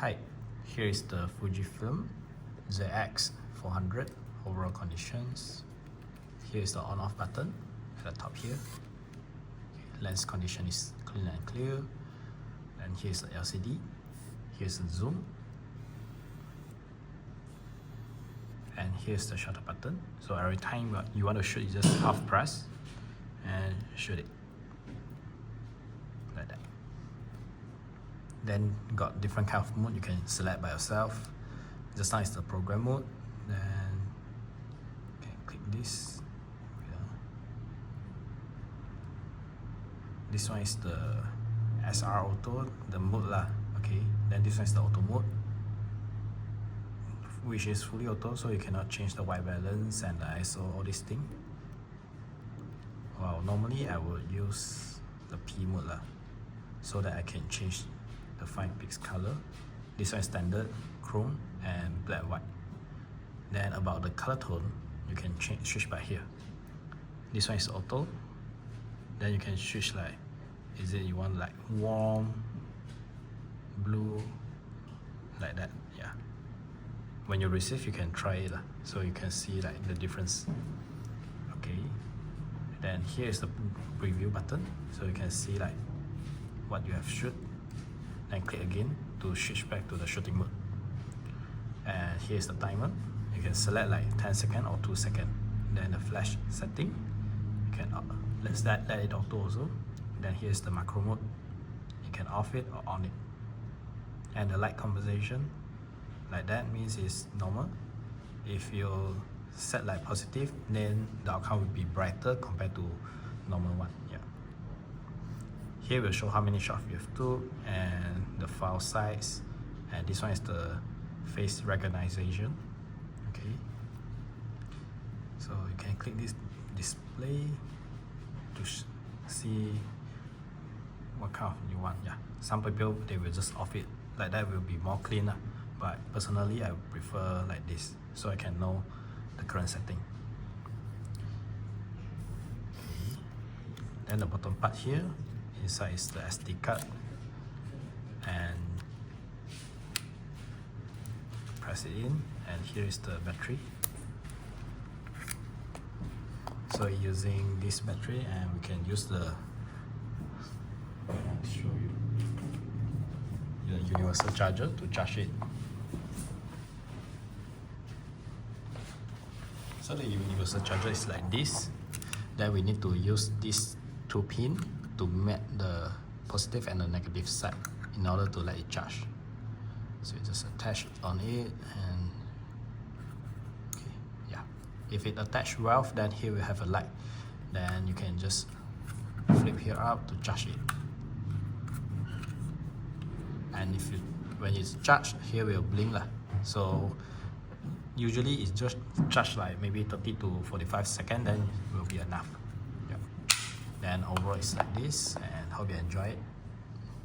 Hi, here is the Fujifilm JX400 overall conditions. Here is the on-off button at the top here. Lens condition is clean and clear. And here's the LCD. Here's the zoom. And here's the shutter button. So every time you want to shoot, you just half press and shoot it. Like that. Then got different kind of mode you can select by yourself. Just now is the program mode. Then you can click this. This one is the SR auto, the mode lah. Okay. Then this one is the auto mode, which is fully auto, so you cannot change the white balance and the ISO, all these things. Well, normally I would use the P mode lah, so that I can change the 5 pix color. This one is standard, chrome and black white. Then about the color tone, you can switch by here. This one is auto. Then you can switch like, is it you want like warm, blue, like that, yeah. When you receive, you can try it so you can see like the difference. Okay. Then here is the preview button, so you can see like what you have shoot. Then click again to switch back to the shooting mode. And here's the timer. You can select like 10 seconds or 2 seconds. Then the flash setting, you can let it auto also. Then here's the macro mode. You can off it or on it. And the light composition, like that means it's normal. If you set like positive, then the outcome will be brighter compared to normal one. Yeah. Here will show how many shots you have took and the file size. And this one is the face recognition. Okay. So you can click this display to see what kind of you want. Yeah. Some people they will just off it. Like that will be more cleaner. But personally, I prefer like this, so I can know the current setting. Okay. Then the bottom part here, inside is the SD card, and press it in, and here is the battery. So using this battery, and we can use the, I'll show you, the universal charger to charge it. So the universal charger is like this. Then we need to use these 2 pins to match the positive and the negative side in order to let it charge. So you just attach on it, and okay, yeah. If it attached well, then here we have a light. Then you can just flip here up to charge it. And when it's charged, here will blink lah. So usually it's just charged like maybe 30 to 45 seconds, then it will be enough. Yeah. Then overall it's like this, and hope you enjoy it.